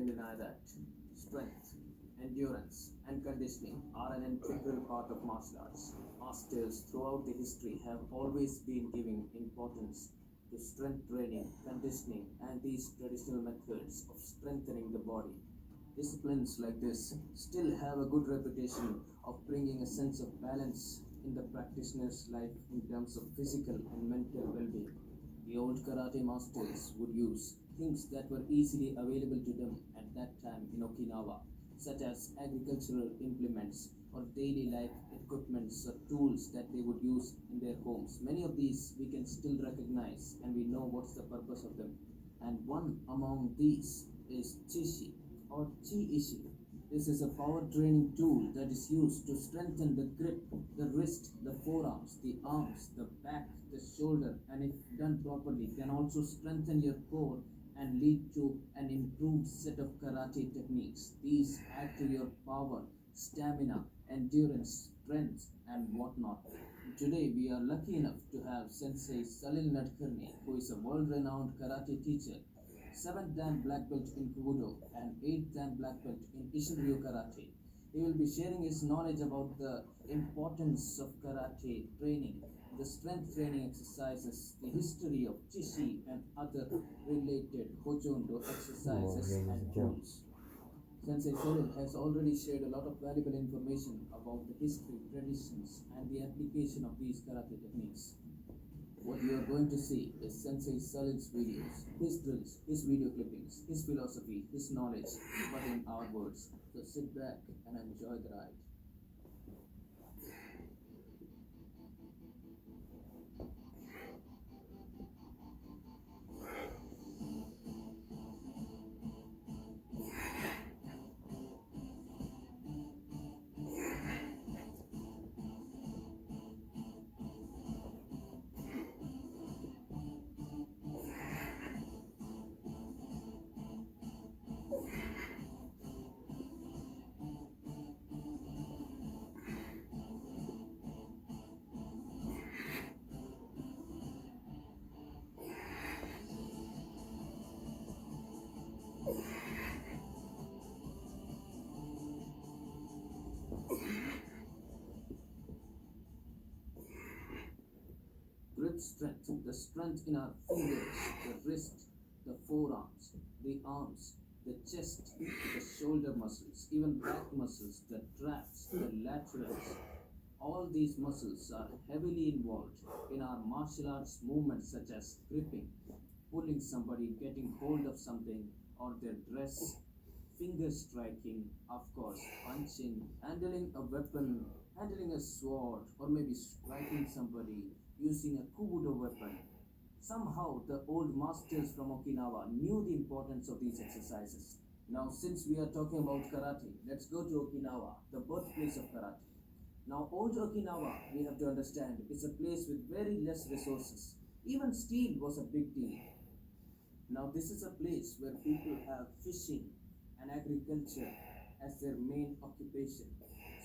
can deny that strength, endurance, and conditioning are an integral part of martial arts. Masters throughout the history have always been giving importance to strength training, conditioning, and these traditional methods of strengthening the body. Disciplines like this still have a good reputation of bringing a sense of balance in the practitioner's life in terms of physical and mental well being. The old karate masters would use things that were easily available to them at that time in Okinawa, such as agricultural implements or daily life equipments or tools that they would use in their homes. Many of these we can still recognize and we know what's the purpose of them. And one among these is Chishi or Chi-Ishi. This is a power training tool that is used to strengthen the grip, the wrist, the forearms, the arms, the back, the shoulder, and if done properly, can also strengthen your core and lead to an improved set of karate techniques. These add to your power, stamina, endurance, strength, and whatnot. Today, we are lucky enough to have Sensei Salil Nadkarni, who is a world-renowned karate teacher, 7th dan black belt in Kubudo and 8th dan black belt in Ishinryu Karate. He will be sharing his knowledge about the importance of karate training, the strength training exercises, the history of Chishi and other related Hojondo exercises and tools. Sensei Salil has already shared a lot of valuable information about the history, traditions, and the application of these karate techniques. What you are going to see is Sensei Salil's videos, his drills, his video clippings, his philosophy, his knowledge, but in our words. So sit back and enjoy the ride. Grip strength, the strength in our fingers, the wrist, the forearms, the arms, the chest, the shoulder muscles, even back muscles, the traps, the laterals. All these muscles are heavily involved in our martial arts movements such as gripping, pulling somebody, getting hold of something or their dress, finger striking, of course, punching, handling a weapon, handling a sword, or maybe striking somebody using a kubudo weapon. Somehow, the old masters from Okinawa knew the importance of these exercises. Now, since we are talking about karate, let's go to Okinawa, the birthplace of karate. Now, old Okinawa, we have to understand, is a place with very less resources. Even steel was a big deal. Now, this is a place where people have fishing and agriculture as their main occupation.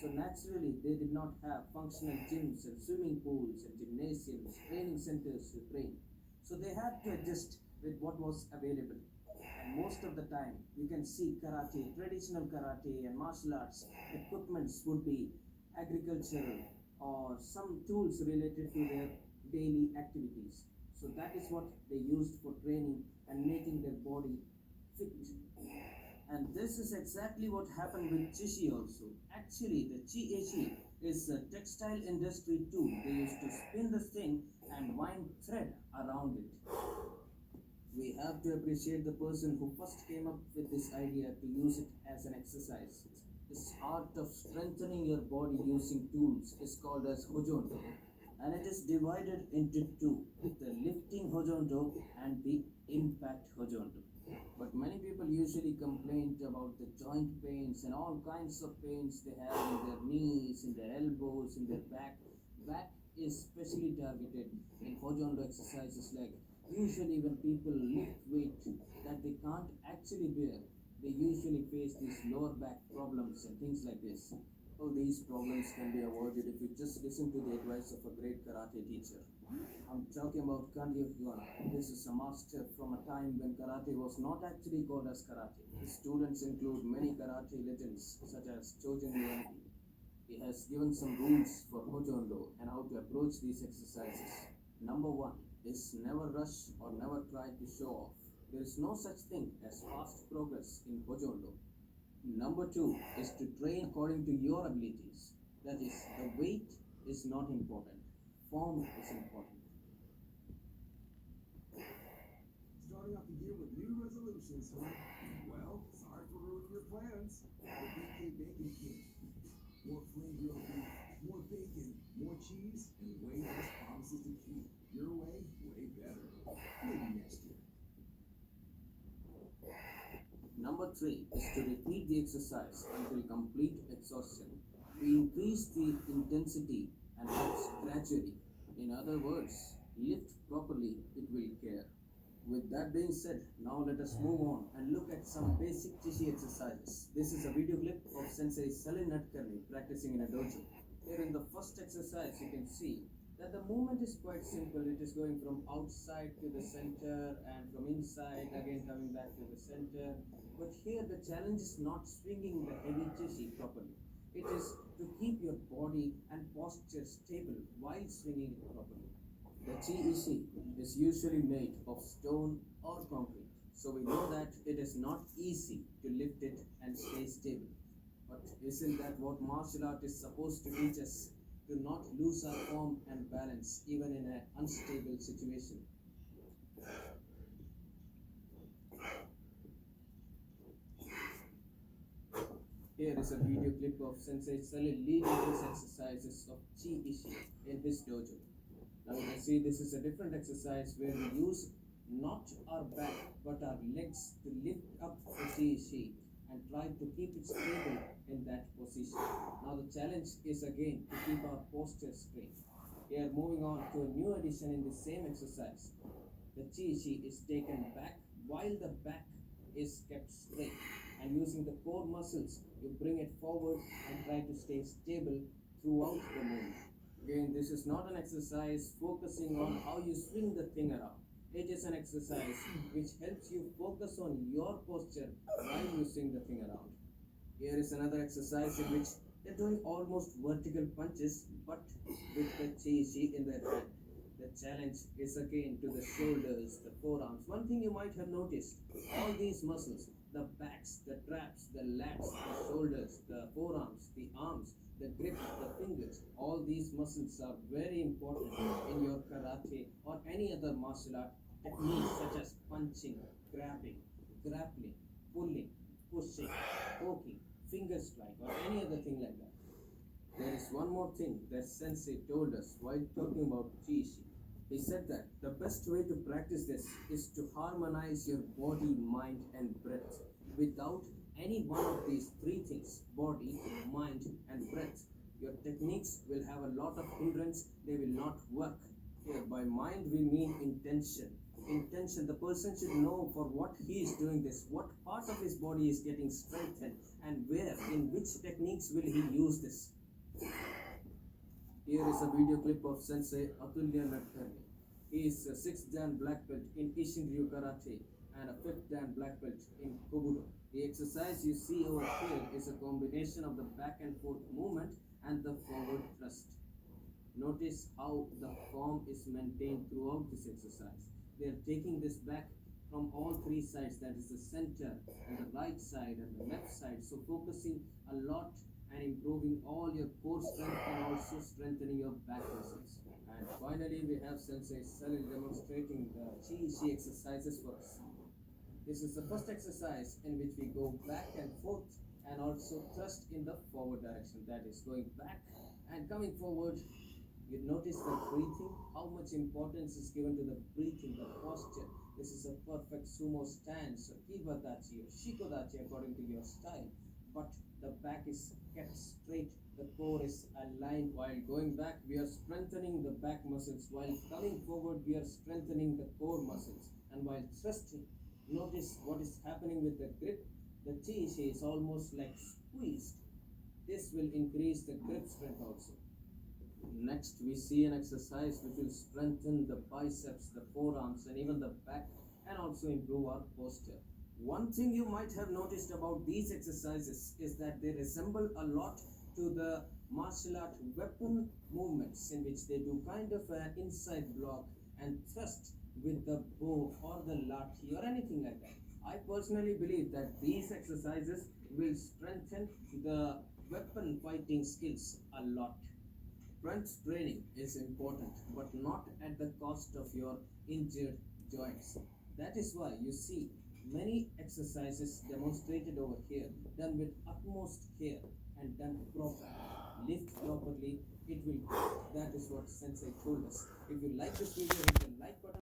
So naturally, they did not have functional gyms and swimming pools and gymnasiums, training centers to train. So they had to adjust with what was available. And most of the time, you can see karate, traditional karate and martial arts equipments would be agricultural or some tools related to their daily activities. So that is what they used for training and making their body fit. And this is exactly what happened with Chishi also. Actually, the Chi-Ishi is a textile industry tool. They used to spin the thing and wind thread around it. We have to appreciate the person who first came up with this idea to use it as an exercise. This art of strengthening your body using tools is called as Hojondo, and it is divided into two, the lifting Hojondo and the impact Hojondo. But many people usually complain about the joint pains and all kinds of pains they have in their knees, in their elbows, in their back. Back is specially targeted in Hojondo exercises like usually when people lift weight that they can't actually bear, they usually face these lower back problems and things like this. All these problems can be avoided if you just listen to the advice of a great karate teacher. I'm talking about Kanryu Hyuan. This is a master from a time when karate was not actually called as karate. His students include many karate legends such as Chojin Miyagi. He has given some rules for Hojondo and how to approach these exercises. Number one is never rush or never try to show off. There is no such thing as fast progress in Hojondo. Number two is to train according to your abilities. That is, the weight is not important, form is important. Starting off the year with new resolutions, huh? Well, sorry for ruining your plans. The BK Bacon King. More flame grilled beef, more bacon, more cheese, and way less promises to keep. Your way, way better. Maybe next year. Number three is to repeat the exercise until complete exhaustion. We increase the intensity and reps gradually. In other words, lift properly, it will care. With that being said, now let us move on and look at some basic Chishi exercises. This is a video clip of Sensei Salin Natkarni practicing in a dojo. Here in the first exercise, you can see that the movement is quite simple. It is going from outside to the center and from inside again coming back to the center. But here the challenge is not swinging the heavy Chishi properly. It is to keep your body and posture stable while swinging it properly. The chi is usually made of stone or concrete, so we know that it is not easy to lift it and stay stable. But isn't that what martial art is supposed to teach us? To not lose our form and balance even in an unstable situation. Here is a video clip of Sensei Salil leading his exercises of Chi Ishi in his dojo. Now you can see this is a different exercise where we use not our back but our legs to lift up the Chi Ishi and try to keep it stable in that position. Now the challenge is again to keep our posture straight. We are moving on to a new addition in the same exercise. The Chi Ishi is taken back while the back is kept straight, and using the core muscles you bring it forward and try to stay stable throughout the movement. Again, this is not an exercise focusing on how you swing the thing around. It is an exercise which helps you focus on your posture while you swing the thing around. Here is another exercise in which they're doing almost vertical punches but with the chi in their hand. The challenge is again to the shoulders, the forearms. One thing you might have noticed, all these muscles, the backs, the traps, the lats, the shoulders, the forearms, the arms, the grip, the fingers, all these muscles are very important in your karate or any other martial art techniques such as punching, grabbing, grappling, pulling, pushing, poking, finger strike or any other thing like that. There is one more thing that Sensei told us while talking about Chi-Ishi. He said that the best way to practice this is to harmonize your body, mind and breath. Without any one of these three things, body, mind and breath, your techniques will have a lot of hindrance, they will not work. Here by mind we mean intention. Intention, the person should know for what he is doing this, what part of his body is getting strengthened and where, in which techniques will he use this. Here is a video clip of Sensei Atulya Natkarni. He is a 6th Dan black belt in Ishin-ryu Karate and a 5th Dan black belt in Kobudo. The exercise you see over here is a combination of the back and forth movement and the forward thrust. Notice how the form is maintained throughout this exercise. They are taking this back from all three sides, that is the center and the right side and the left side. So focusing a lot and improving all your core strength and also strengthening your back muscles. And finally we have Sensei Salil demonstrating the Chi-Ishi exercises for us. This is the first exercise in which we go back and forth and also thrust in the forward direction, that is going back and coming forward. You notice the breathing, how much importance is given to the breathing, the posture. This is a perfect sumo stance, kibadachi or shikodachi according to your style. But the back is kept straight, the core is aligned. While going back, we are strengthening the back muscles. While coming forward, we are strengthening the core muscles. And while thrusting, notice what is happening with the grip. The chi is almost like squeezed. This this will increase the grip strength also. Next, we see an exercise which will strengthen the biceps, the forearms, and even the back, and also improve our posture. One thing you might have noticed about these exercises is that they resemble a lot to the martial art weapon movements, in which they do kind of an inside block and thrust with the bow or the lathi or anything like that. I personally believe that these exercises will strengthen the weapon fighting skills a lot. Strength training is important, but not at the cost of your injured joints. That is why you see many exercises demonstrated over here done with utmost care and done properly. Lift properly, it will. That is what Sensei told us. If you like this video, hit the like button.